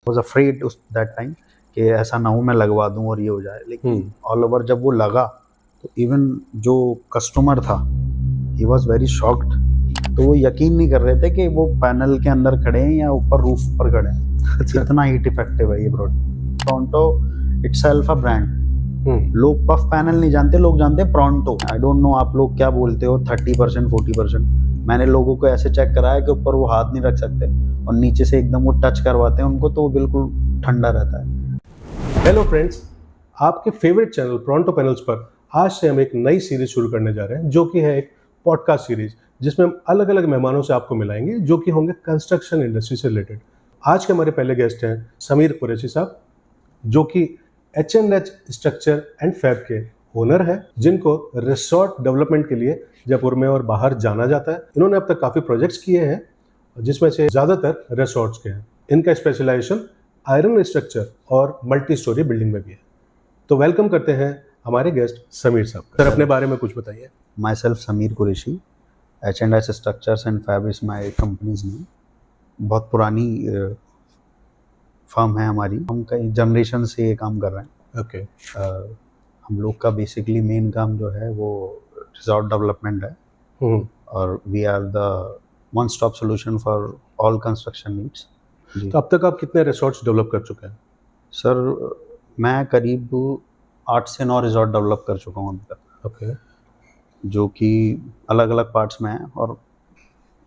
Was afraid उस that time कि ऐसा ना हो मैं लगवा दूं और ये हो जाए, लेकिन ऑल ओवर जब वो लगा तो इवन जो कस्टमर था ही वाज वेरी शॉक्ड। तो वो यकीन नहीं कर रहे थे कि वो पैनल के अंदर खड़े हैं या ऊपर रूफ पर खड़े हैं। अच्छा। इतना हीट इफेक्टिव है ये product. Pronto itself a brand. लोग पफ पैनल नहीं जानते, लोग जानते हैं प्रोंटो। आई डोंट नो आप लोग क्या बोलते हो 30% 40%। मैंने लोगों को ऐसे चेक कराया कि ऊपर वो हाथ नहीं रख सकते और नीचे से एकदम वो टच करवाते हैं उनको तो वो बिल्कुल ठंडा रहता है। हेलो फ्रेंड्स, आपके फेवरेट चैनल प्रोंटो पैनल्स पर आज से हम एक नई सीरीज शुरू करने जा रहे हैं जो कि है एक पॉडकास्ट सीरीज, जिसमें हम अलग अलग मेहमानों से आपको मिलाएंगे जो कि होंगे कंस्ट्रक्शन इंडस्ट्री से रिलेटेड। आज के हमारे पहले गेस्ट हैं समीर कुरैशी साहब, जो कि H&H स्ट्रक्चर एंड फैब के ओनर हैं, जिनको रिसोर्ट डेवलपमेंट के लिए जयपुर में और बाहर जाना जाता है। इन्होंने अब तक काफ़ी प्रोजेक्ट्स किए हैं जिसमें से ज़्यादातर रिसोर्ट्स के हैं। इनका स्पेशलाइजेशन आयरन स्ट्रक्चर और मल्टी स्टोरी बिल्डिंग में भी है। तो वेलकम करते हैं हमारे गेस्ट समीर साहब। सर, अपने बारे में कुछ बताइए। Myself Sameer Qureshi, H&H structures and fab is my company's name. बहुत पुरानी फर्म है हमारी, हम कई जनरेशन से ये काम कर रहे हैं। ओके। हम लोग का बेसिकली मेन काम जो है वो रिजॉर्ट डेवलपमेंट है और we are the one stop solution for all construction needs. तो अब तक आप कितने रिसोर्ट्स डेवलप कर चुके हैं? सर मैं करीब 8 से 9 रिजॉर्ट डेवलप कर चुका हूँ अभी तक। ओके। जो कि अलग अलग पार्ट्स में हैं और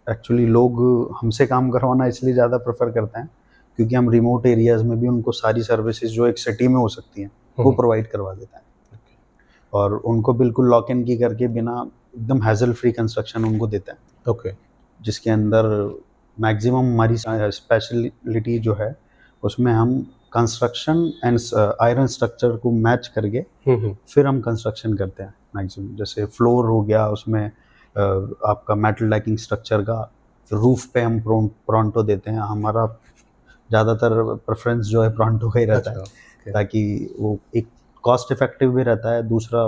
एक्चुअली लोग हमसे काम करवाना इसलिए ज़्यादा प्रेफर करते हैं क्योंकि हम रिमोट एरियाज़ में भी उनको सारी सर्विसेज जो एक सिटी में हो सकती हैं वो प्रोवाइड करवा देते हैं और उनको बिल्कुल लॉक इन की करके बिना एकदम हैजल फ्री कंस्ट्रक्शन उनको देते हैं। ओके। जिसके अंदर मैक्सिमम हमारी स्पेशलिटी जो है उसमें हम कंस्ट्रक्शन एंड आयरन स्ट्रक्चर को मैच करके फिर हम कंस्ट्रक्शन करते हैं मैक्सिमम। जैसे फ्लोर हो गया उसमें आपका मेटल लैकिंग स्ट्रक्चर का, रूफ पे हम प्रोंटो देते हैं। हमारा ज़्यादातर प्रेफरेंस जो है प्रोंटो का ही रहता है ताकि वो एक कॉस्ट इफेक्टिव भी रहता है, दूसरा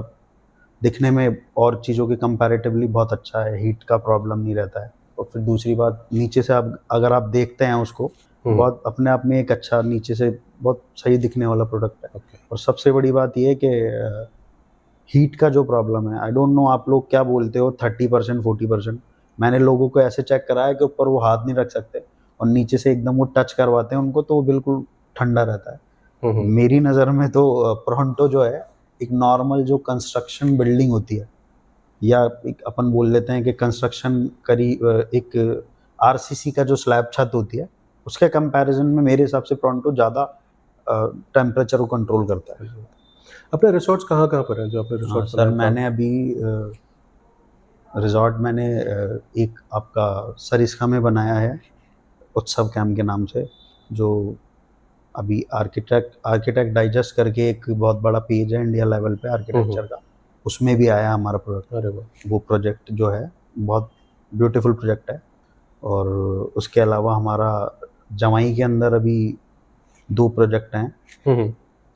दिखने में और चीज़ों के कंपैरेटिवली बहुत अच्छा है, हीट का प्रॉब्लम नहीं रहता है और फिर दूसरी बात नीचे से आप अगर आप देखते हैं उसको बहुत अपने आप में एक अच्छा नीचे से बहुत सही दिखने वाला प्रोडक्ट है। और सबसे बड़ी बात ये है कि हीट का जो प्रॉब्लम है, आई डोंट नो आप लोग क्या बोलते हो 30% 40%। मैंने लोगों को ऐसे चेक कराया कि ऊपर वो हाथ नहीं रख सकते और नीचे से एकदम वो टच करवाते हैं उनको तो वो बिल्कुल ठंडा रहता है। मेरी नज़र में तो प्रोंटो जो है एक नॉर्मल जो कंस्ट्रक्शन बिल्डिंग होती है या एक अपन बोल लेते हैं कि कंस्ट्रक्शन करी एक आरसीसी का जो स्लैब छत होती है उसके कंपैरिजन में मेरे हिसाब से प्रोंटो ज़्यादा टेम्परेचर को कंट्रोल करता है। अपने रिसोर्ट्स कहाँ पर हैं जो आपने रिसोर्ट? सर मैंने अभी रिजॉर्ट मैंने एक आपका सरिस्का में बनाया है उत्सव कैंप के नाम से, जो अभी आर्किटेक्ट डाइजेस्ट करके एक बहुत बड़ा पेज है इंडिया लेवल पे आर्किटेक्चर का, उसमें भी आया हमारा प्रोडक्ट। अरे वाह। वो प्रोजेक्ट जो है बहुत ब्यूटीफुल प्रोजेक्ट है। और उसके अलावा हमारा जवाई के अंदर अभी 2 प्रोजेक्ट हैं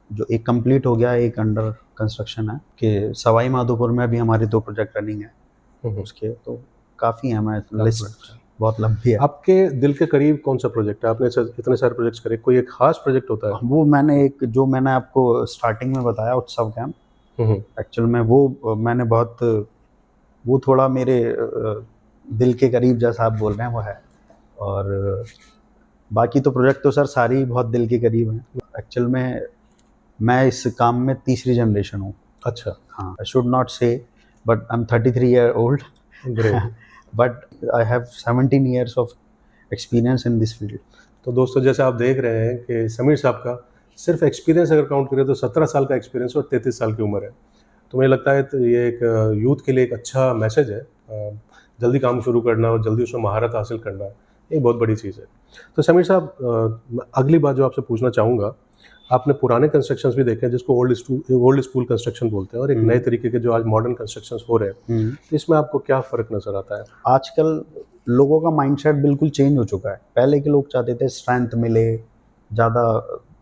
जो एक कंप्लीट हो गया, एक अंडर कंस्ट्रक्शन है। कि सवाई माधोपुर में अभी हमारे 2 प्रोजेक्ट रनिंग है उसके, तो काफ़ी है। हमारे लिस्ट बहुत लंबी है। आपके दिल के करीब कौन सा प्रोजेक्ट है? आपने इतने सारे प्रोजेक्ट्स करे, कोई एक खास प्रोजेक्ट होता है? वो मैंने आपको स्टार्टिंग में बताया उत्सव कैंप, एक्चुअल में वो मैंने बहुत वो थोड़ा मेरे दिल के करीब जैसा आप बोल रहे हैं वो है। और बाकी तो प्रोजेक्ट तो सर सारे ही बहुत दिल के करीब हैं। एक्चुअल में मैं इस काम में तीसरी जनरेशन हूँ। अच्छा। हाँ, आई शुड नॉट से but I am 33 year old but I have 17 years of experience in this field. तो दोस्तों, जैसे आप देख रहे हैं कि समीर साहब का सिर्फ एक्सपीरियंस अगर काउंट करें तो 17 साल का एक्सपीरियंस और 33 साल की उम्र है। तो मुझे लगता है तो ये एक यूथ के लिए एक अच्छा मैसेज है। जल्दी काम शुरू करना और जल्दी उसमें महारत हासिल करना एक बहुत बड़ी चीज़ है। तो समीर साहब, अगली बात जो आपसे पूछना चाहूँगा, आपने पुराने कंस्ट्रक्शंस भी देखे हैं जिसको ओल्ड स्कूल कंस्ट्रक्शन बोलते हैं और एक नए तरीके के जो आज मॉडर्न कंस्ट्रक्शंस हो रहे हैं, तो इसमें आपको क्या फ़र्क नज़र आता है? आजकल लोगों का माइंडसेट बिल्कुल चेंज हो चुका है। पहले के लोग चाहते थे स्ट्रेंथ मिले, ज़्यादा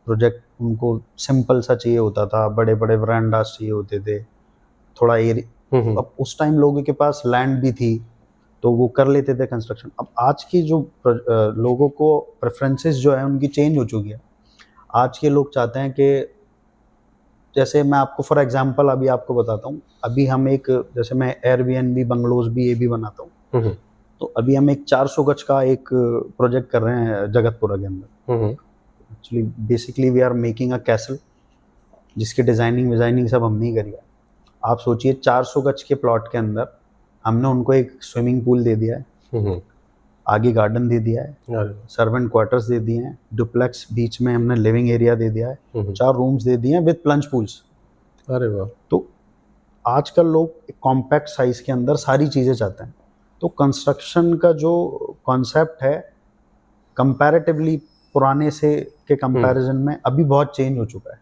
प्रोजेक्ट उनको सिंपल सा चाहिए होता था, बड़े बड़े वरांडास चाहिए होते थे, थोड़ा एरिया। अब उस टाइम लोगों के पास लैंड भी थी तो वो कर लेते थे कंस्ट्रक्शन। अब आज की जो लोगों को प्रेफरेंसेस जो है उनकी चेंज हो चुकी है। आज के लोग चाहते हैं कि जैसे मैं आपको फॉर एग्जांपल अभी आपको बताता हूँ, अभी हम एक जैसे मैं एयरबीएनबी बंगलोज भी ये भी बनाता हूँ, तो अभी हम एक 400 गज का एक प्रोजेक्ट कर रहे हैं जगतपुरा के अंदर। Actually basically we are making a castle जिसकी डिजाइनिंग सब हमने ही करी है। आप सोचिए 400 गज के प्लॉट के अंदर हमने उनको एक स्विमिंग पूल दे दिया है, आगे गार्डन दे दिया है, सर्वेंट क्वार्टर्स दे दिए हैं, डुप्लेक्स बीच में हमने लिविंग एरिया दे दिया है, 4 रूम्स दे दिए हैं विद प्लंज पूल्स। अरे वाह। तो आजकल लोग कॉम्पैक्ट साइज के अंदर सारी चीज़ें चाहते हैं। तो कंस्ट्रक्शन का जो कॉन्सेप्ट है कंपैरेटिवली पुराने से के कंपैरिजन में अभी बहुत चेंज हो चुका है।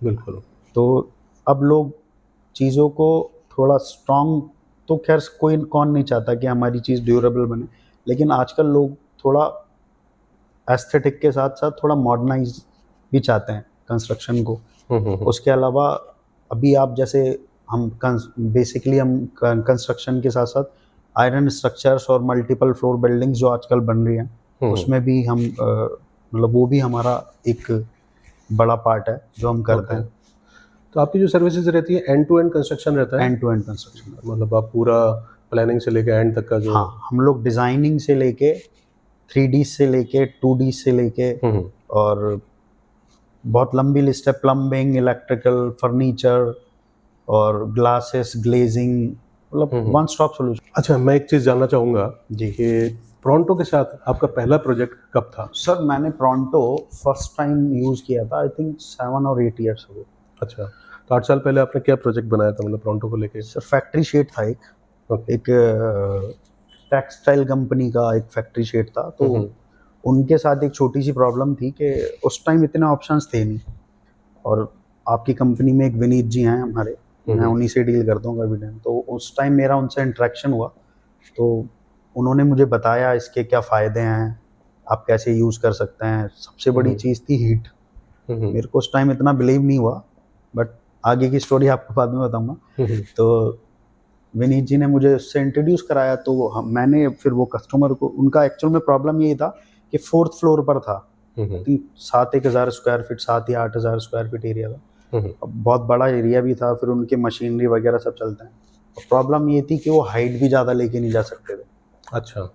बिल्कुल। तो अब लोग चीज़ों को थोड़ा स्ट्रॉन्ग, तो खैर कोई कौन नहीं चाहता कि हमारी चीज़ ड्यूरेबल बने, लेकिन आजकल लोग थोड़ा एस्थेटिक के साथ साथ थोड़ा मॉडर्नाइज भी चाहते हैं कंस्ट्रक्शन को। उसके अलावा अभी आप जैसे हम बेसिकली हम कंस्ट्रक्शन के साथ साथ आयरन स्ट्रक्चर्स और मल्टीपल फ्लोर बिल्डिंग्स जो आजकल बन रही हैं उसमें भी हम मतलब वो भी हमारा एक बड़ा पार्ट है जो हम करते हैं। तो आपकी जो सर्विसेज रहती है एंड टू एंड कंस्ट्रक्शन रहता है? एंड टू एंड कंस्ट्रक्शन, मतलब आप पूरा प्लानिंग से लेके एंड तक का जो। हाँ, हम लोग डिज़ाइनिंग से लेके 3D से लेके 2D से लेके और बहुत लंबी लिस्ट है, प्लम्बिंग, इलेक्ट्रिकल, फर्नीचर और ग्लासेस, ग्लेजिंग, मतलब वन स्टॉप सोल्यूशन। अच्छा, मैं एक चीज़ जानना चाहूँगा जी कि प्रोंटो के साथ आपका पहला प्रोजेक्ट कब था? सर मैंने प्रोंटो फर्स्ट टाइम यूज़ किया था आई थिंक 7 और 8 ईयर्स हो। अच्छा, तो 8 साल पहले आपने क्या प्रोजेक्ट बनाया था मतलब प्रोंटो को लेके? सर फैक्ट्री शेड था एक टेक्सटाइल कंपनी का एक फैक्ट्री शेड था। तो उनके साथ एक छोटी सी प्रॉब्लम थी कि उस टाइम इतने ऑप्शंस थे नहीं, और आपकी कंपनी में एक विनीत जी हैं हमारे, मैं उन्हीं से डील करता हूँ कभी टाइम। तो उस टाइम मेरा उनसे इंटरेक्शन हुआ, तो उन्होंने मुझे बताया इसके क्या फ़ायदे हैं, आप कैसे यूज़ कर सकते हैं। सबसे बड़ी चीज़ थी हीट। मेरे को उस टाइम इतना बिलीव नहीं हुआ, बट आगे की स्टोरी आपको बाद में बताऊँगा। तो विनीत जी ने मुझे उससे इंट्रोड्यूस कराया, तो मैंने फिर वो कस्टमर को, उनका एक्चुअल में प्रॉब्लम यही था कि 4th फ्लोर पर था, 7-1000 स्क्वायर फीट, 7 या 8000 स्क्वायर फीट एरिया था। अब बहुत बड़ा एरिया भी था, फिर उनके मशीनरी वगैरह सब चलते हैं। प्रॉब्लम ये थी कि वो हाइट भी ज़्यादा लेके नहीं जा सकते थे। अच्छा,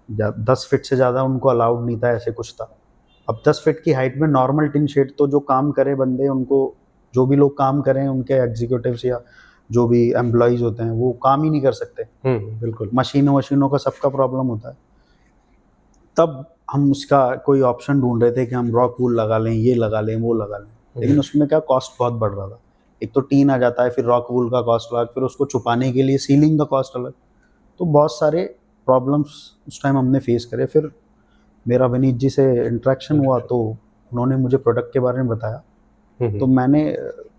10 फीट से ज़्यादा उनको अलाउड नहीं था, ऐसे कुछ था। अब 10 फीट की हाइट में नॉर्मल टिन शेड, तो जो काम करे बंदे, उनको जो भी लोग काम करें, उनके एग्जीक्यूटिव्स या जो भी एम्प्लॉइज़ होते हैं वो काम ही नहीं कर सकते। बिल्कुल। मशीनों का सबका प्रॉब्लम होता है। तब हम उसका कोई ऑप्शन ढूंढ रहे थे कि हम रॉक वूल लगा लें, ये लगा लें, वो लगा लें, लेकिन उसमें क्या कॉस्ट बहुत बढ़ रहा था। एक तो टीन आ जाता है, फिर रॉक वूल का कॉस्ट अलग, फिर उसको छुपाने के लिए सीलिंग का कॉस्ट अलग। तो बहुत सारे प्रॉब्लम्स उस टाइम हमने फेस करे। फिर मेरा विनीत जी से इंटरेक्शन हुआ, तो उन्होंने मुझे प्रोडक्ट के बारे में बताया। तो मैंने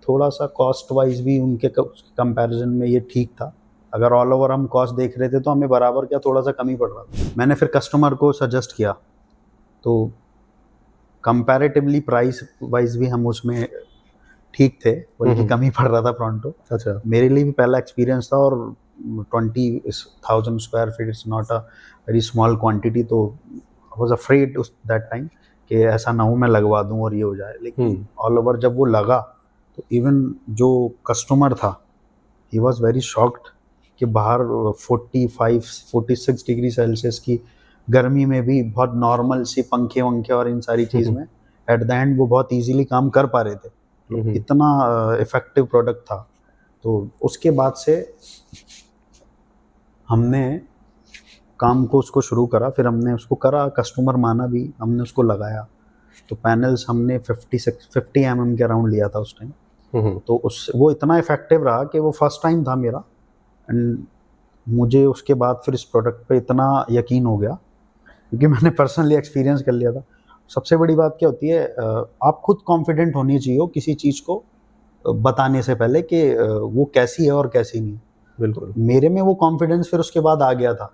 थोड़ा सा कॉस्ट वाइज भी उनके कंपैरिजन में ये ठीक था। अगर ऑल ओवर हम कॉस्ट देख रहे थे तो हमें बराबर क्या थोड़ा सा कम ही पड़ रहा था। मैंने फिर कस्टमर को सजेस्ट किया, तो कंपैरेटिवली प्राइस वाइज भी हम उसमें ठीक थे, बल्कि कम ही पड़ रहा था प्रोंटो। अच्छा, मेरे लिए भी पहला एक्सपीरियंस था, और 20,000 square feet is not a very small quantity. तो आई वाज अफ्रेड उस दैट टाइम कि ऐसा ना हो मैं लगवा दूं और ये हो जाए। लेकिन ऑल ओवर जब वो लगा, तो इवन जो कस्टमर था ही वाज वेरी शॉक्ड कि बाहर 45-46 डिग्री सेल्सियस की गर्मी में भी बहुत नॉर्मल सी पंखे वंखे और इन सारी चीज़ में एट द एंड वो बहुत इजीली काम कर पा रहे थे। इतना इफेक्टिव प्रोडक्ट था। तो उसके बाद से हमने काम को उसको शुरू करा, फिर हमने उसको करा, कस्टमर माना भी, हमने उसको लगाया। तो पैनल्स हमने 50 mm के अराउंड लिया था उस टाइम। तो उस वो इतना इफेक्टिव रहा कि वो फर्स्ट टाइम था मेरा, एंड मुझे उसके बाद फिर इस प्रोडक्ट पे इतना यकीन हो गया क्योंकि मैंने पर्सनली एक्सपीरियंस कर लिया था। सबसे बड़ी बात क्या होती है, आप खुद कॉन्फिडेंट होनी चाहिए किसी चीज़ को बताने से पहले कि वो कैसी है और कैसी नहीं। बिल्कुल। मेरे में वो कॉन्फिडेंस फिर उसके बाद आ गया था,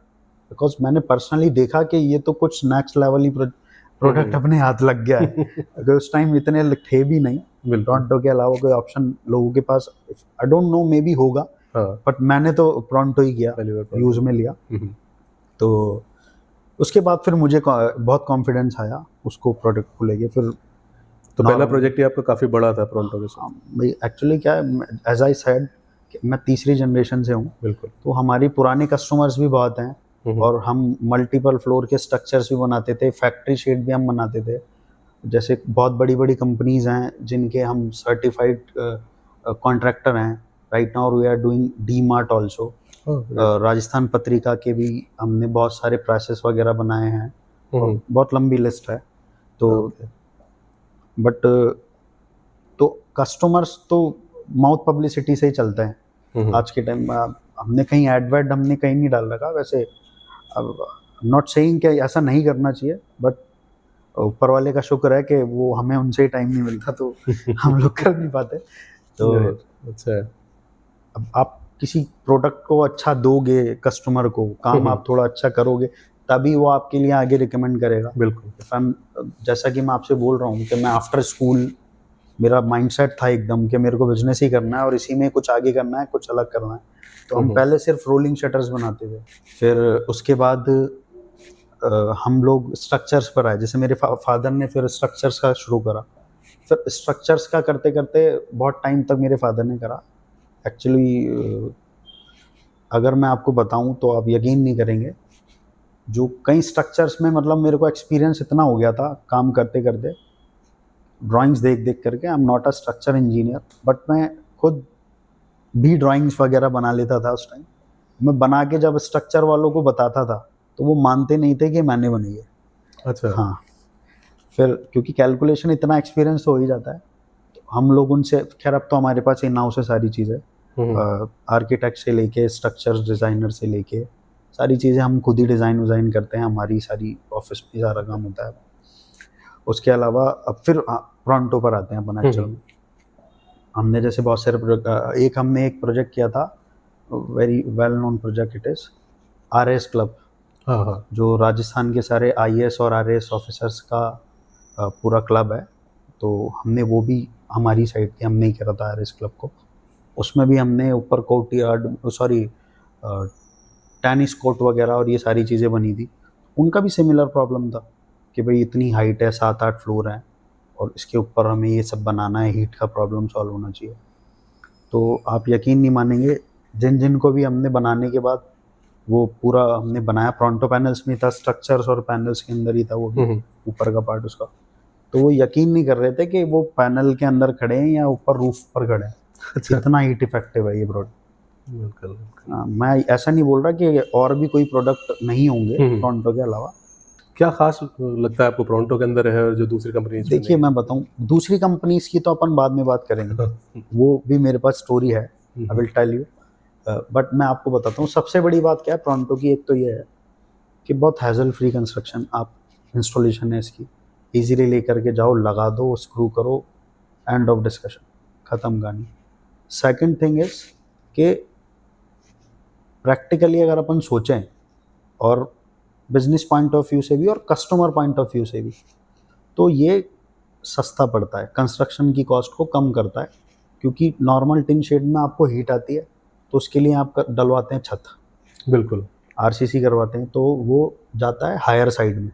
बिकॉज मैंने पर्सनली देखा कि ये तो कुछ नेक्स्ट लेवल ही प्रोडक्ट अपने हाथ लग गया है। अगर उस टाइम इतने थे भी नहीं, प्रोंटो के अलावा कोई ऑप्शन लोगों के पास, I don't know, maybe होगा, बट मैंने तो प्रोंटो ही किया, यूज़ में लिया। तो उसके बाद फिर मुझे बहुत कॉन्फिडेंस आया उसको प्रोडक्ट को लेके। फिर तो पहला प्रोजेक्ट ही आपका काफ़ी बड़ा था टोरंटो के साथ। भाई एक्चुअली क्या है, एज आई सेड, मैं तीसरी जनरेशन से हूँ, बिल्कुल। तो हमारी पुराने कस्टमर्स भी बहुत हैं और हम मल्टीपल फ्लोर के स्ट्रक्चर्स भी बनाते थे, फैक्ट्री शेड भी हम बनाते थे। जैसे बहुत बड़ी बड़ी कंपनीज हैं जिनके हम सर्टिफाइड कॉन्ट्रैक्टर हैं। Right now we are doing D Mart also. Rajasthan Patrika के भी हमने बहुत सारे प्रेसेस वगैरह बनाए हैं, और बहुत लंबी लिस्ट है। तो बट तो कस्टमर्स तो माउथ पब्लिसिटी से ही चलते हैं आज के टाइम में। हमने कहीं एडवर्ड हमने कहीं नहीं डाल रखा वैसे। अब नॉट सेइंग कि ऐसा नहीं करना चाहिए, बट ऊपर वाले का शुक्र है कि वो हमें उनसे ही टाइम नहीं मिलता, तो हम लोग कर नहीं पाते। तो अच्छा, अब आप किसी प्रोडक्ट को अच्छा दोगे कस्टमर को, काम आप थोड़ा अच्छा करोगे, तभी वो आपके लिए आगे रिकमेंड करेगा। बिल्कुल। जैसा कि मैं आपसे बोल रहा हूँ कि मैं आफ्टर स्कूल मेरा माइंडसेट था एकदम कि मेरे को बिजनेस ही करना है और इसी में कुछ आगे करना है, कुछ अलग करना है। तो हम पहले सिर्फ रोलिंग शटर्स बनाते थे, फिर उसके बाद हम लोग स्ट्रक्चर्स पर आए। जैसे मेरे फादर ने फिर स्ट्रक्चर्स का शुरू करा, फिर स्ट्रक्चर्स का करते करते बहुत टाइम तक मेरे फादर ने करा। एक्चुअली अगर मैं आपको बताऊं तो आप यकीन नहीं करेंगे, जो कई स्ट्रक्चर्स में मतलब मेरे को एक्सपीरियंस इतना हो गया था काम करते करते, ड्राइंग्स देख देख करके। आई am not a structure engineer, but मैं खुद भी ड्राइंग्स वगैरह बना लेता था उस टाइम। मैं बना के जब स्ट्रक्चर वालों को बताता था तो वो मानते नहीं थे कि मैंने बनाई है। अच्छा। हाँ, फिर क्योंकि कैलकुलेशन इतना एक्सपीरियंस तो हो ही जाता है, तो हम लोग उनसे, खैर अब तो हमारे पास इन हाउस है सारी चीज़ें, आर्किटेक्ट से लेके स्ट्रक्चर्स डिज़ाइनर से लेके सारी चीज़ें हम खुद ही डिज़ाइन विज़ाइन करते हैं। हमारी सारी ऑफिस में सारा काम होता है। उसके अलावा अब फिर टोरंटो पर आते हैं अपन। एक्चुअली हमने जैसे बहुत सारे प्रोजेक्ट, हमने एक प्रोजेक्ट किया था, very well known project it is RS club. हाँ, जो राजस्थान के सारे IAS और RAS ऑफिसर्स का पूरा क्लब है। तो हमने वो भी हमारी साइड की हमने ही करा था RS क्लब को। उसमें भी हमने ऊपर कोर्टयार्ड, सॉरी टेनिस कोर्ट वगैरह और ये सारी चीज़ें बनी थी। उनका भी सिमिलर प्रॉब्लम था कि भाई इतनी हाइट है, 7-8 फ्लोर हैं और इसके ऊपर हमें ये सब बनाना है, हीट का प्रॉब्लम सॉल्व होना चाहिए। तो आप यकीन नहीं मानेंगे, जिन जिन को भी हमने बनाने के बाद वो पूरा हमने बनाया, टोरंटो पैनल्स में था, स्ट्रक्चर्स और पैनल्स के अंदर ही था वो भी, ऊपर का पार्ट उसका। तो वो यकीन नहीं कर रहे थे कि वो पैनल के अंदर खड़े हैं या ऊपर रूफ पर खड़े हैं। अच्छा। इतना हीट इफेक्टिव है ये प्रोडक्ट। बिल्कुल। मैं ऐसा नहीं बोल रहा कि और भी कोई प्रोडक्ट नहीं होंगे टोरंटो के अलावा। क्या खास लगता है आपको टोरंटो के अंदर है और जो दूसरी कंपनीज? देखिए मैं बताऊं, दूसरी कंपनीज की तो अपन बाद में बात करेंगे, वो भी मेरे पास स्टोरी है, I will tell you. But मैं आपको बताता हूँ सबसे बड़ी बात क्या है टोरंटो की। एक तो ये है कि बहुत हैजल फ्री कंस्ट्रक्शन, आप इंस्टॉलेशन है इसकी, इजीली लेकर के जाओ, लगा दो, स्क्रू करो, एंड ऑफ डिस्कशन, ख़त्म कहानी। सेकंड थिंग इज कि प्रैक्टिकली अगर अपन सोचें, और बिजनेस पॉइंट ऑफ व्यू से भी और कस्टमर पॉइंट ऑफ व्यू से भी, तो ये सस्ता पड़ता है, कंस्ट्रक्शन की कॉस्ट को कम करता है। क्योंकि नॉर्मल टिन शेड में आपको हीट आती है, तो उसके लिए आप डलवाते हैं छत, बिल्कुल RCC करवाते हैं, तो वो जाता है हायर साइड में।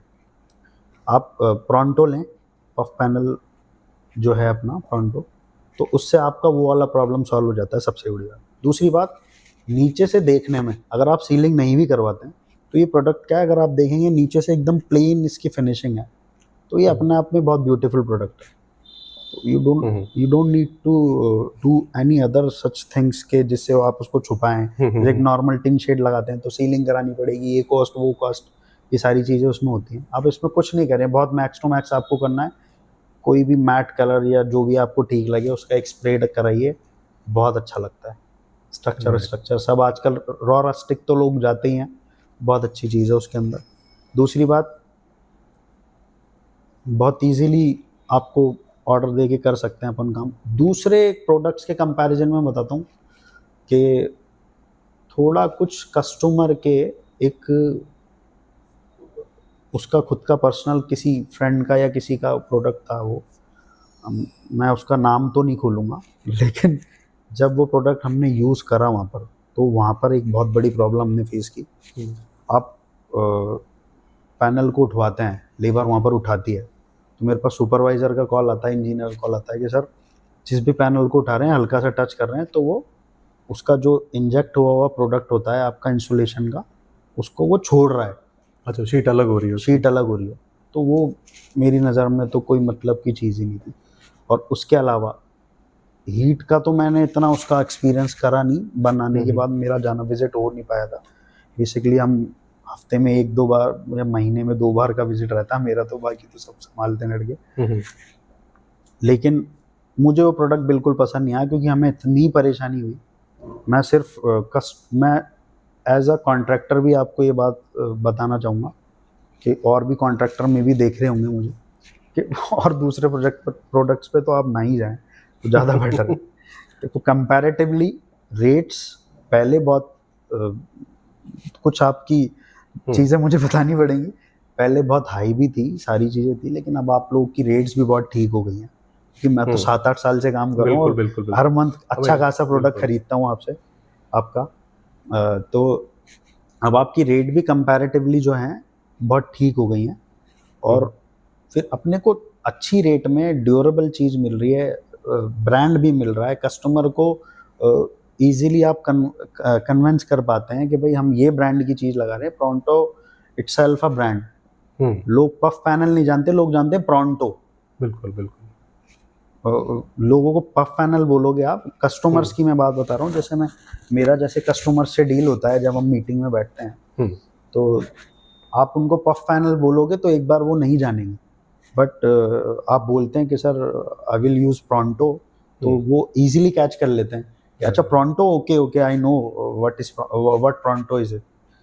आप टोरंटो लें, पफ पैनल जो है अपना टोरंटो, तो उससे आपका वो वाला प्रॉब्लम सॉल्व हो जाता है, सबसे बड़ी बात। दूसरी बात, नीचे से देखने में अगर आप सीलिंग नहीं भी करवाते हैं तो ये प्रोडक्ट क्या है, अगर आप देखेंगे नीचे से एकदम प्लेन इसकी फिनिशिंग है, तो ये अपने आप में बहुत ब्यूटीफुल प्रोडक्ट है। तो you don't need to do any other such things के जिससे आप उसको छुपाएं। एक नॉर्मल टिन शेड लगाते हैं तो सीलिंग करानी पड़ेगी, ये कॉस्ट वो कॉस्ट, ये सारी चीज़ें उसमें होती हैं। आप इसमें कुछ नहीं करें, बहुत मैक्स टू मैक्स आपको करना है, कोई भी मैट कलर या जो भी आपको ठीक लगे उसका एक स्प्रे कराइए, बहुत अच्छा लगता है। स्ट्रक्चर सब आजकल रॉ रस्टिक तो लोग जाते ही हैं, बहुत अच्छी चीज़ है उसके अंदर। दूसरी बात, बहुत इजीली आपको ऑर्डर दे के कर सकते हैं अपन काम। दूसरे प्रोडक्ट्स के कंपैरिजन में बताता हूँ कि थोड़ा कुछ कस्टमर के एक उसका खुद का पर्सनल किसी फ्रेंड का या किसी का प्रोडक्ट था वो, मैं उसका नाम तो नहीं खोलूँगा, लेकिन जब वो प्रोडक्ट हमने यूज़ करा वहाँ पर, तो वहाँ पर एक बहुत बड़ी प्रॉब्लम हमने फेस की। आप पैनल को उठवाते हैं, लेबर वहाँ पर उठाती है, तो मेरे पास सुपरवाइज़र का कॉल आता है, इंजीनियर का कॉल आता है कि सर जिस भी पैनल को उठा रहे हैं हल्का सा टच कर रहे हैं तो वो उसका जो इंजेक्ट हुआ हुआ प्रोडक्ट होता है आपका इंसुलेशन का, उसको वो छोड़ रहा है, अच्छा, शीट अलग हो रही है उसकी। शीट अलग हो रही है। तो वो मेरी नज़र में तो कोई मतलब की चीज़ ही नहीं थी। और उसके अलावा हीट का तो मैंने इतना उसका एक्सपीरियंस करा नहीं, बनाने के बाद मेरा जाना विजिट हो नहीं पाया था। बेसिकली हम हफ्ते में 1-2 बार या महीने में 2 बार का विजिट रहता है मेरा, तो बाकी तो सब संभालते हैं लड़के। लेकिन मुझे वो प्रोडक्ट बिल्कुल पसंद नहीं आया क्योंकि हमें इतनी परेशानी हुई। मैं सिर्फ मैं एज अ कॉन्ट्रैक्टर भी आपको ये बात बताना चाहूँगा कि और भी कॉन्ट्रैक्टर में भी देख रहे होंगे मुझे कि और दूसरे प्रोडक्ट्स पे तो आप ना ही जाएं तो ज़्यादा बेटर है। तो कंपैरेटिवली रेट्स पहले बहुत कुछ आपकी चीज़ें मुझे बतानी पड़ेंगी, पहले बहुत हाई भी थी, सारी चीज़ें थी, लेकिन अब आप लोगों की रेट्स भी बहुत ठीक हो गई हैं क्योंकि मैं तो 7-8 साल से काम कर रहा हूँ और हर मंथ अच्छा खासा प्रोडक्ट खरीदता हूँ आपसे आपका। तो अब आपकी रेट भी कंपैरेटिवली जो हैं बहुत ठीक हो गई हैं और फिर अपने को अच्छी रेट में ड्यूरेबल चीज़ मिल रही है, ब्रांड भी मिल रहा है, कस्टमर को ईजिली आप कन्विंस कर पाते हैं कि भाई हम ये ब्रांड की चीज़ लगा रहे हैं। Pronto itself a brand. लोग पफ पैनल नहीं जानते, लोग जानते हैं प्रोंटो। बिल्कुल बिल्कुल। लोगों को पफ पैनल बोलोगे आप, कस्टमर्स की मैं बात बता रहा हूँ, जैसे मेरा जैसे कस्टमर से डील होता है जब हम मीटिंग में बैठते हैं तो आप उनको पफ पैनल बोलोगे तो एक बार वो नहीं जानेंगे, बट आप बोलते हैं कि sir I will use pronto, तो वो इजीली कैच कर लेते हैं कि अच्छा pronto, okay okay I know what pronto is it.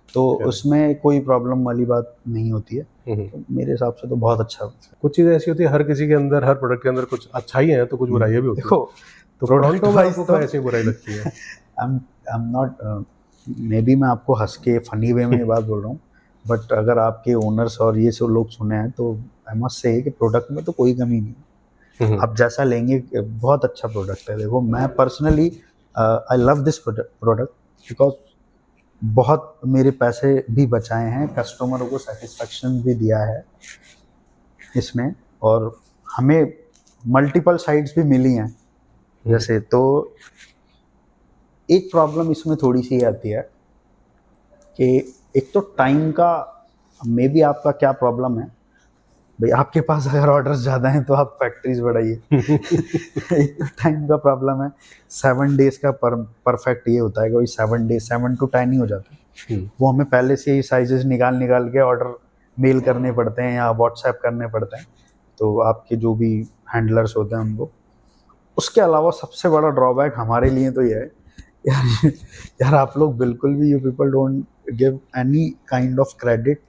तो उसमें कोई प्रॉब्लम वाली बात नहीं होती है। तो मेरे हिसाब से तो बहुत अच्छा। कुछ चीज़ें ऐसी होती है हर किसी के अंदर, हर प्रोडक्ट के अंदर कुछ अच्छाई है तो कुछ बुराइयां भी होती है। देखो तो प्रोंटो में आपको क्या ऐसी बुराई लगती है? आई एम नॉट, मे बी मैं आपको हंस के फनी वे में ये बात बोल रहा हूँ, बट अगर आपके ओनर्स और ये सब लोग सुने हैं तो आई मस्ट से कि प्रोडक्ट में तो कोई कमी नहीं है। आप जैसा लेंगे बहुत अच्छा प्रोडक्ट है। देखो मैं personally I love this product because बहुत मेरे पैसे भी बचाए हैं, कस्टमरों को सेटिस्फेक्शन भी दिया है इसने, और हमें मल्टीपल साइट्स भी मिली हैं जैसे। तो एक प्रॉब्लम इसमें थोड़ी सी आती है कि एक तो टाइम का, मे बी आपका क्या प्रॉब्लम है भाई, आपके पास अगर ऑर्डर्स ज़्यादा हैं तो आप फैक्ट्रीज बढ़ाइए। एक तो टाइम का प्रॉब्लम है, 7 डेज का परफेक्ट ये होता है कि 7 डेज 7 to 10 ही हो जाता है। वो हमें पहले से ही साइजेस निकाल के ऑर्डर मेल करने पड़ते हैं या व्हाट्सएप करने पड़ते हैं, तो आपके जो भी हैंडलर्स होते हैं उनको। उसके अलावा सबसे बड़ा ड्रॉबैक हमारे लिए तो ये है यार आप लोग बिल्कुल भी, you people don't give any kind of credit.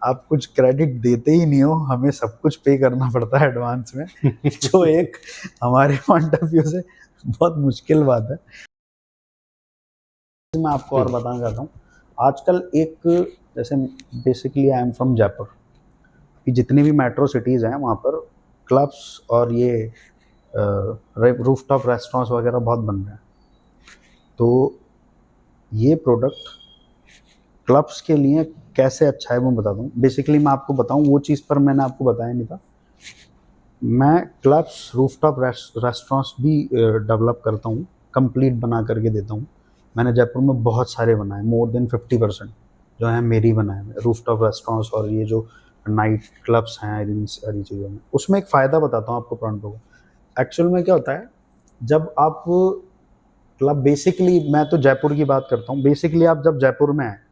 आप कुछ क्रेडिट देते ही नहीं हो, हमें सब कुछ पे करना पड़ता है एडवांस में जो एक हमारे पॉइंट ऑफ व्यू से बहुत मुश्किल बात है। मैं आपको और बताना चाहता हूँ, आजकल एक जैसे basically I am from Jaipur, जितनी भी मेट्रो सिटीज़ हैं वहाँ पर क्लब्स और ये रूफटॉप रेस्टोरेंट्स वगैरह बहुत बन रहे हैं। तो ये प्रोडक्ट क्लब्स के लिए कैसे अच्छा है वो बता दूँ। बेसिकली मैं आपको बताऊँ वो चीज़ पर मैंने आपको बताया नहीं था, मैं क्लब्स रूफटॉप रेस्टोरेंट्स भी डेवलप करता हूँ, कंप्लीट बना करके देता हूँ। मैंने जयपुर में बहुत सारे बनाए, मोर देन 50% जो है मेरी बनाए हैं रूफटॉप रेस्टोरेंट्स और ये जो नाइट क्लब्स हैं इन सारी चीज़ों में। उसमें एक फ़ायदा बताता हूँ आपको प्रोंटो को। एक्चुअल में क्या होता है, जब आप क्लब, बेसिकली मैं तो जयपुर की बात करता हूँ, बेसिकली आप जब जयपुर में हैं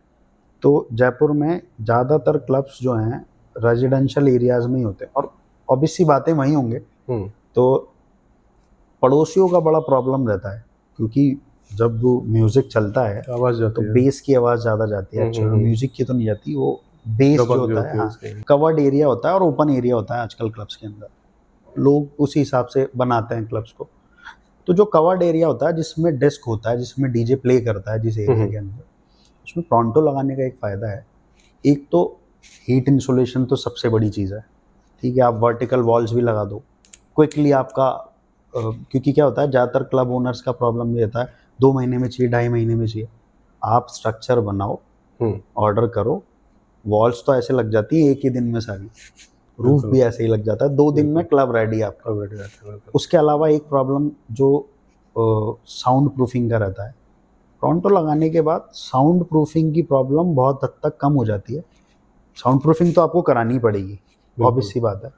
तो जयपुर में ज़्यादातर क्लब्स जो हैं रेजिडेंशियल एरियाज़ में ही होते हैं और ऑब्वियस सी बातें वहीं होंगे। तो पड़ोसियों का बड़ा प्रॉब्लम रहता है क्योंकि जब वो म्यूज़िक चलता है आवाज़ जाती तो बेस की आवाज़ ज़्यादा जाती है। एक्चुअली म्यूज़िक की तो नहीं जाती, वो बेस जो होता है, हाँ, कवर्ड एरिया होता है और ओपन एरिया होता है आजकल क्लब्स के अंदर, लोग उसी हिसाब से बनाते हैं क्लब्स को। तो जो कवर्ड एरिया होता है जिसमें डेस्क होता है, जिसमें डीजे प्ले करता है जिस एरिया के अंदर, उसमें प्रोंटो लगाने का एक फ़ायदा है। एक तो हीट इंसुलेशन तो सबसे बड़ी चीज़ है, ठीक है। आप वर्टिकल वॉल्स भी लगा दो क्विकली आपका, क्योंकि क्या होता है ज़्यादातर क्लब ओनर्स का प्रॉब्लम ये होता है 2 महीने में चाहिए, 2.5 महीने में चाहिए। आप स्ट्रक्चर बनाओ, ऑर्डर करो, वॉल्स तो ऐसे लग जाती है एक ही दिन में सारी। रूफ भी ऐसे ही लग जाता है, 2 दिन में क्लब रेडी आपका। अब रेडी रहता है, बिल्कुल। उसके अलावा एक प्रॉब्लम जो साउंड प्रूफिंग का रहता है, टोरंटो लगाने के बाद साउंड प्रूफिंग की प्रॉब्लम बहुत हद तक कम हो जाती है। साउंड प्रूफिंग तो आपको करानी पड़ेगी, ऑब्वियस सी बात है,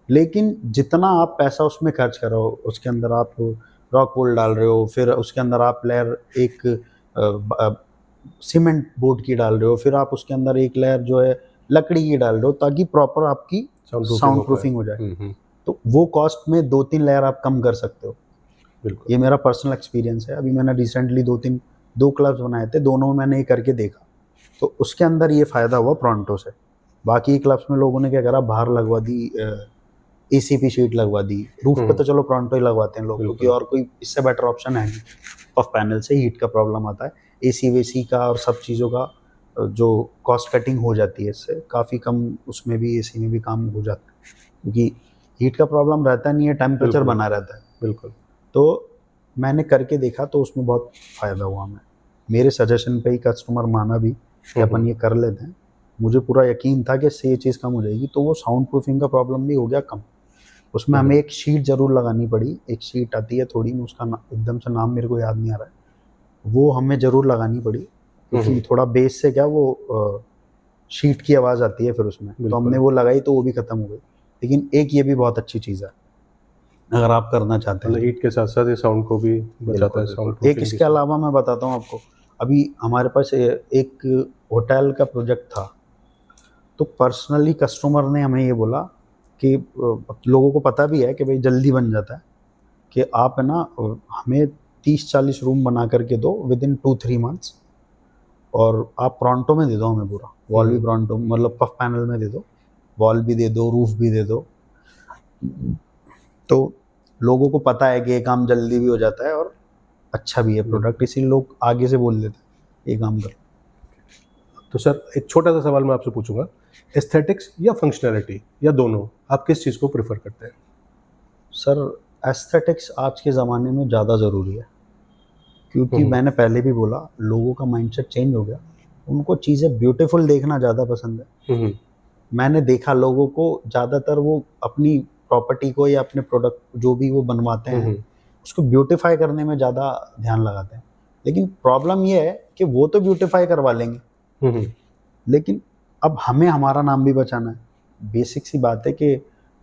लेकिन जितना आप पैसा उसमें खर्च करो, उसके अंदर आप रॉक वूल डाल रहे हो, फिर उसके अंदर आप लेयर एक सीमेंट बोर्ड की डाल रहे हो, फिर आप उसके अंदर एक लेयर जो है लकड़ी की डाल रहे हो, ताकि प्रॉपर आपकी साउंड प्रूफिंग हो जाए। तो वो कॉस्ट में 2-3 लेयर आप कम कर सकते हो। बिल्कुल। ये मेरा पर्सनल एक्सपीरियंस है। अभी मैंने रिसेंटली 2 क्लब्स बनाए थे, दोनों मैंने ये करके देखा, तो उसके अंदर ये फ़ायदा हुआ टोरंटो से। बाकी क्लब्स में लोगों ने क्या करा, बाहर लगवा दी, एसीपी शीट लगवा दी। रूफ पे तो चलो टोरंटो ही लगवाते हैं लोग, क्योंकि और कोई इससे बेटर ऑप्शन है नहीं। पफ पैनल से हीट का प्रॉब्लम आता है, एसी वेसी का और सब चीज़ों का जो कॉस्ट कटिंग हो जाती है, इससे काफ़ी कम उसमें भी, एसी में भी काम हो जाता है, क्योंकि हीट का प्रॉब्लम रहता नहीं है, टेम्परेचर बना रहता है। बिल्कुल। तो मैंने करके देखा, तो उसमें बहुत फ़ायदा हुआ। मैं मेरे सजेशन पे ही कस्टमर माना भी कि अपन ये कर लेते हैं। मुझे पूरा यकीन था कि इससे ये चीज़ कम हो जाएगी, तो वो साउंड प्रूफिंग का प्रॉब्लम भी हो गया कम। उसमें हमें एक शीट ज़रूर लगानी पड़ी, एक शीट आती है थोड़ी, उसका एकदम से नाम मेरे को याद नहीं आ रहा है, वो हमें ज़रूर लगानी पड़ी, क्योंकि थोड़ा बेस से क्या वो शीट की आवाज़ आती है फिर उसमें, तो हमने वो लगाई, तो वो भी ख़त्म हो गई। लेकिन एक ये भी बहुत अच्छी चीज़ है, अगर आप करना चाहते हैं। मतलब हीट के साथ साथ ये साउंड को भी बचाता है, साउंड एक इसके अलावा मैं बताता हूँ आपको, अभी हमारे पास एक होटल का प्रोजेक्ट था, तो पर्सनली कस्टमर ने हमें ये बोला कि लोगों को पता भी है कि भाई जल्दी बन जाता है, कि आप है ना हमें 30-40 रूम बना करके दो विदिन 2-3 मंथ्स, और आप टोरंटो में दे दो हमें पूरा, वॉल भी टोरंटो, मतलब पफ पैनल में दे दो, वॉल भी दे दो, रूफ भी दे दो। तो लोगों को पता है कि ये काम जल्दी भी हो जाता है और अच्छा भी है प्रोडक्ट, इसीलिए लोग आगे से बोल देते हैं ये काम कर। तो सर एक छोटा सा सवाल मैं आपसे पूछूंगा, एस्थेटिक्स या फंक्शनैलिटी या दोनों, आप किस चीज़ को प्रेफर करते हैं? सर एस्थेटिक्स आज के ज़माने में ज़्यादा ज़रूरी है, क्योंकि मैंने पहले भी बोला, लोगों का माइंडसेट चेंज हो गया, उनको चीज़ें ब्यूटीफुल देखना ज़्यादा पसंद है। मैंने देखा लोगों को ज़्यादातर वो अपनी प्रॉपर्टी को या अपने प्रोडक्ट जो भी वो बनवाते हैं, उसको ब्यूटीफाई करने में ज़्यादा ध्यान लगाते हैं। लेकिन प्रॉब्लम ये है कि वो तो ब्यूटीफाई करवा लेंगे, लेकिन अब हमें हमारा नाम भी बचाना है। बेसिक सी बात है कि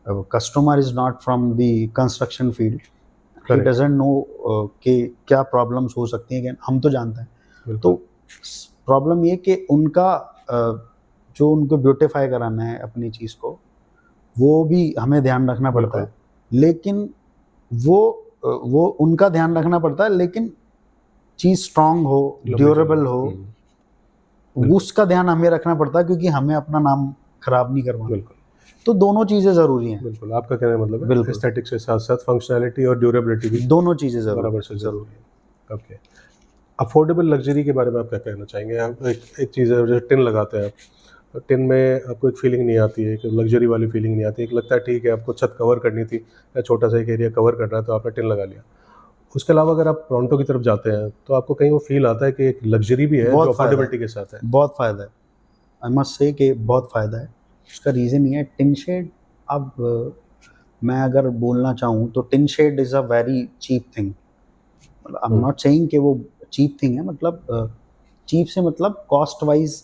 customer is not from the construction field, he doesn't know कि क्या प्रॉब्लम्स हो सकती हैं, कि हम तो जानते हैं। तो प्रॉब्लम ये कि उनका जो उनको ब्यूटीफाई कराना है अपनी चीज़ को, वो भी हमें ध्यान रखना पड़ता है, लेकिन वो उनका ध्यान रखना पड़ता है, लेकिन चीज़ स्ट्रांग हो, ड्यूरेबल हो, उसका ध्यान हमें रखना पड़ता है, क्योंकि हमें अपना नाम खराब नहीं करवाना। तो दोनों चीज़ें ज़रूरी हैं। बिल्कुल, आपका कहने का मतलब है एस्थेटिक्स के साथ साथ फंक्शनैलिटी और ड्यूरेबिलिटी भी दोनों चीज़ें बराबर से ज़रूरी है। ओके, अफोर्डेबल लग्जरी के बारे में आप क्या कहना चाहेंगे? आप एक चीज़ है, जैसे टिन लगाते हैं आप, तो टिन में आपको एक फीलिंग नहीं आती है, एक लग्जरी वाली फीलिंग नहीं आती है। एक लगता है ठीक है, आपको छत कवर करनी थी या छोटा सा एक एरिया कवर करना है, तो आपने टिन लगा लिया। उसके अलावा अगर आप टोरंटो की तरफ जाते हैं, तो आपको कहीं वो फील आता है कि एक लग्जरी भी है जो अफोर्डेबिलिटी के साथ है। बहुत फ़ायदा है, आई मस्ट से कि बहुत फ़ायदा है। उसका रीज़न ये है, टिन शेड, अब मैं अगर बोलना चाहूँ तो tin shed is a very cheap thing. I am not saying कि वो चीप थिंग है, मतलब चीप से मतलब cost wise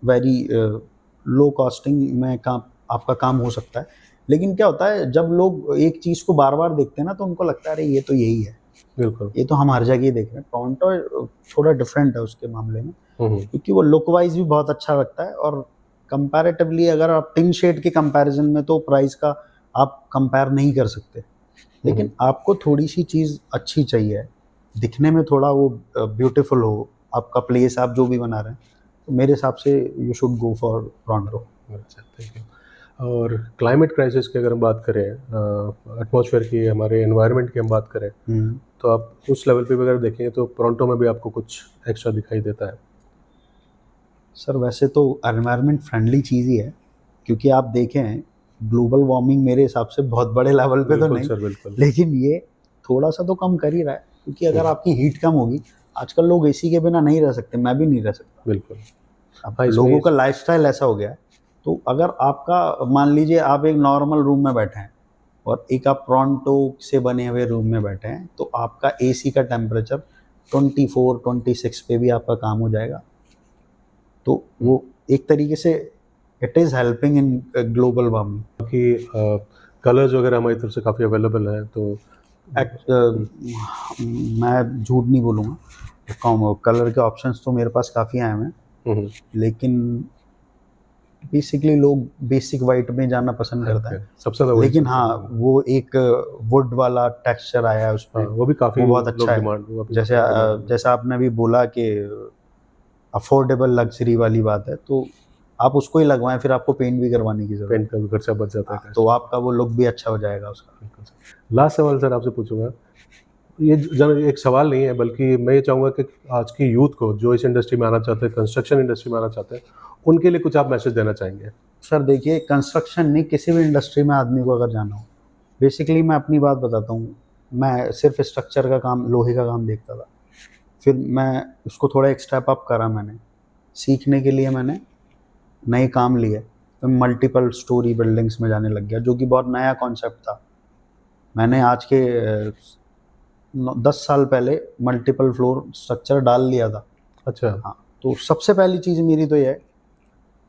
very low costing में काम आपका काम हो सकता है। लेकिन क्या होता है, जब लोग एक चीज़ को बार बार देखते हैं ना, तो उनको लगता है अरे ये तो यही है, बिल्कुल, ये तो हम हर जगह ही देख रहे हैं। टोरंटो थोड़ा डिफरेंट है उसके मामले में, क्योंकि वो लुक वाइज भी बहुत अच्छा लगता है, और कंपैरेटिवली अगर आप टिन शेड के कंपैरिजन में, तो प्राइस का आप कंपेयर नहीं कर सकते। लेकिन आपको थोड़ी सी चीज़ अच्छी चाहिए, दिखने में थोड़ा वो ब्यूटीफुल हो, आपका प्लेस आप जो भी बना रहे हैं, तो मेरे हिसाब से you should go for Toronto. अच्छा, थैंक यू। और क्लाइमेट क्राइसिस की अगर हम बात करें, एटमॉस्फेयर की, हमारे एनवायरनमेंट की हम बात करें, तो आप उस लेवल पे भी अगर देखें तो टोरंटो में भी आपको कुछ एक्स्ट्रा दिखाई देता है? सर वैसे तो एनवायरनमेंट फ्रेंडली चीज़ ही है, क्योंकि आप देखें ग्लोबल वार्मिंग मेरे हिसाब से बहुत बड़े लेवल पे तो नहीं सर, बिल्कुल, लेकिन ये थोड़ा सा तो कम कर ही रहा है, क्योंकि अगर आपकी हीट कम होगी, आजकल लोग एसी के बिना नहीं रह सकते, मैं भी नहीं रह सकता। बिल्कुल। अब लोगों का लाइफस्टाइल ऐसा हो गया है तो अगर आपका मान लीजिए आप एक नॉर्मल रूम में बैठे हैं और एक आप प्रोंटो से बने हुए रूम में बैठे हैं, तो आपका एसी का टेम्परेचर 24-26 पे भी आपका काम हो जाएगा। तो वो एक तरीके से it is helping in global warming. बाकी कलर्स वगैरह हमारी तरफ से काफ़ी अवेलेबल है, तो मैं झूठ नहीं बोलूँगा, कलर के ऑप्शंस तो मेरे पास काफ़ी आए हुए हैं, लेकिन बेसिकली लोग बेसिक वाइट में जाना पसंद करता है सबसे ज़्यादा। लेकिन हाँ, वो एक वुड वाला टेक्सचर आया है उसमें, वो भी काफ़ी बहुत अच्छा है। जैसा आपने अभी बोला कि अफोर्डेबल लग्जरी वाली बात है, तो आप उसको ही लगवाएं, फिर आपको पेंट भी करवाने की जरूरत, पेंट का भी खर्चा बच जाता है, तो आपका वो लुक भी अच्छा हो जाएगा उसका। लास्ट सवाल सर आपसे पूछूंगा, ये एक सवाल नहीं है, बल्कि मैं ये चाहूँगा कि आज की यूथ को जो इस इंडस्ट्री में आना चाहते हैं, कंस्ट्रक्शन इंडस्ट्री में आना चाहते हैं, उनके लिए कुछ आप मैसेज देना चाहेंगे? सर देखिए, कंस्ट्रक्शन नहीं, किसी भी इंडस्ट्री में आदमी को अगर जाना हो, बेसिकली मैं अपनी बात बताता हूँ, मैं सिर्फ स्ट्रक्चर का काम, लोहे का काम देखता था, फिर मैं उसको थोड़ा एक स्टेप अप करा, मैंने सीखने के लिए मैंने नए काम लिए, तो मल्टीपल स्टोरी बिल्डिंग्स में जाने लग गया, जो कि बहुत नया कॉन्सेप्ट था। मैंने आज के 10 साल पहले मल्टीपल फ्लोर स्ट्रक्चर डाल लिया था। अच्छा। हाँ, तो सबसे पहली चीज़ मेरी तो यह है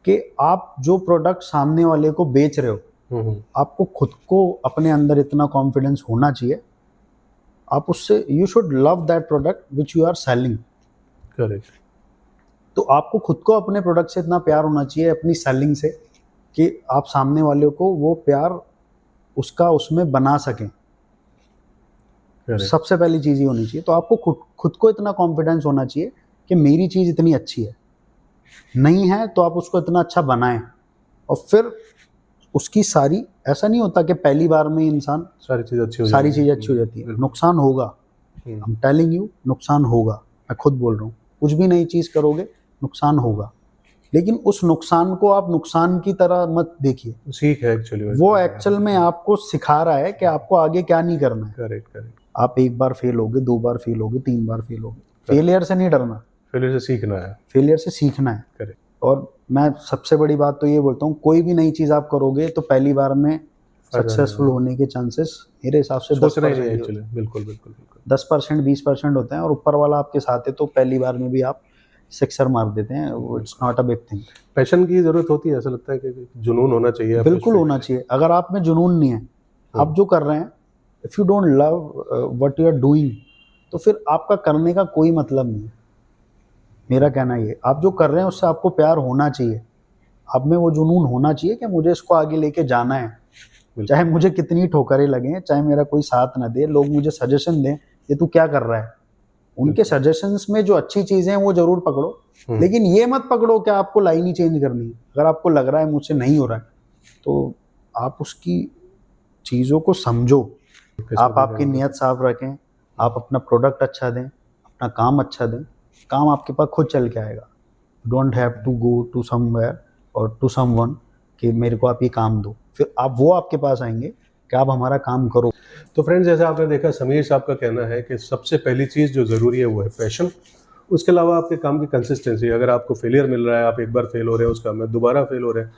कि आप जो प्रोडक्ट सामने वाले को बेच रहे हो, आपको खुद को अपने अंदर इतना कॉन्फिडेंस होना चाहिए, आप उससे, you should love that product which you are selling. Correct. तो आपको खुद को अपने प्रोडक्ट से इतना प्यार होना चाहिए, अपनी सेलिंग से, कि आप सामने वाले को वो प्यार उसका उसमें बना सकें। सबसे पहली चीज़ ही होनी चाहिए। तो आपको खुद को इतना कॉन्फिडेंस होना चाहिए कि मेरी चीज़ इतनी अच्छी है, नहीं है तो आप उसको इतना अच्छा बनाएं, और फिर उसकी सारी, ऐसा नहीं होता कि पहली बार में इंसान सारी चीज़ अच्छी हो जाती है। नुकसान होगा, I'm telling you, नुकसान होगा, मैं खुद बोल रहा हूँ। कुछ भी नई चीज़ करोगे नुकसान होगा, लेकिन उस नुकसान को आप नुकसान की तरह मत देखिए, सीख है एक्चुअली, वो एक्चुअल में आपको सिखा रहा है कि आपको आगे क्या नहीं करना है। करेक्ट। आप एक बार फेल होगे, 2 बार फेल होगे, 3 बार फेल होगे, फेलियर से नहीं डरना, फेलियर से सीखना है, फेलियर से सीखना है। करेक्ट। और मैं सबसे बड़ी बात तो ये बोलता हूँ, कोई भी नई चीज़ आप करोगे तो पहली बार में सक्सेसफुल होने के चांसेस मेरे हिसाब से 10% एक्चुअली, बिल्कुल 10% 20% होते हैं, और ऊपर वाला आपके साथ है तो पहली बार में भी आप सिक्सर मार देते हैं। It's not a big thing. Passion की ज़रूरत होती है, ऐसा लगता है कि जुनून होना चाहिए, बिल्कुल होना चाहिए। अगर आप में जुनून नहीं है, आप जो कर रहे हैं, if you don't love what you are doing, तो फिर आपका करने का कोई मतलब नहीं है। मेरा कहना ये, आप जो कर रहे हैं उससे आपको प्यार होना चाहिए, आप में वो जुनून होना चाहिए कि मुझे इसको आगे लेके जाना है, चाहे मुझे कितनी ठोकरें लगें, चाहे मेरा कोई साथ ना दे, लोग मुझे सजेशन दें कि तू क्या कर रहा है, उनके सजेशंस में जो अच्छी चीज़ें हैं वो ज़रूर पकड़ो, लेकिन ये मत पकड़ो कि आपको लाइन ही चेंज करनी है। अगर आपको लग रहा है मुझसे नहीं हो रहा है, तो आप उसकी चीज़ों को समझो, आप आपकी नीयत साफ रखें, आप अपना प्रोडक्ट अच्छा दें, अपना काम अच्छा दें, काम आपके पास खुद चल के आएगा। Don't have to go to somewhere or to someone कि मेरे को आप ये काम दो, फिर आप वो आपके पास आएंगे कि आप हमारा काम करो। तो फ्रेंड्स, जैसा आपने देखा, समीर साहब का कहना है कि सबसे पहली चीज़ जो ज़रूरी है वो है पैशन। उसके अलावा आपके काम की कंसिस्टेंसी। अगर आपको फेलियर मिल रहा है, आप एक बार फेल हो रहे हैं उस काम में, दोबारा फेल हो रहे हैं,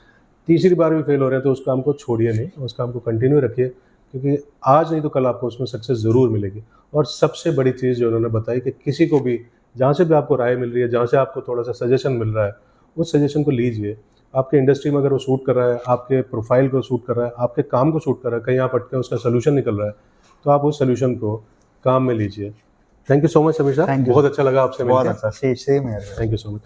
तीसरी बार भी फेल हो रहे हैं, तो उस काम को छोड़िए नहीं, उस काम को कंटिन्यू रखिए, क्योंकि आज नहीं तो कल आपको उसमें सक्सेस ज़रूर मिलेगी। और सबसे बड़ी चीज़ जो उन्होंने बताई कि किसी को भी, जहाँ से भी आपको राय मिल रही है, जहाँ से आपको थोड़ा सा सजेशन मिल रहा है, उस सजेशन को लीजिए। आपके इंडस्ट्री में अगर वो सूट कर रहा है, आपके प्रोफाइल को सूट कर रहा है, आपके काम को सूट कर रहा है, कहीं आप अटके उसका सोल्यूशन निकल रहा है, तो आप उस सोल्यूशन को काम में लीजिए। Thank you so much Sameer साहब, बहुत अच्छा लगा आपसे मिलकर। बहुत अच्छा, सेम है। Thank you so much.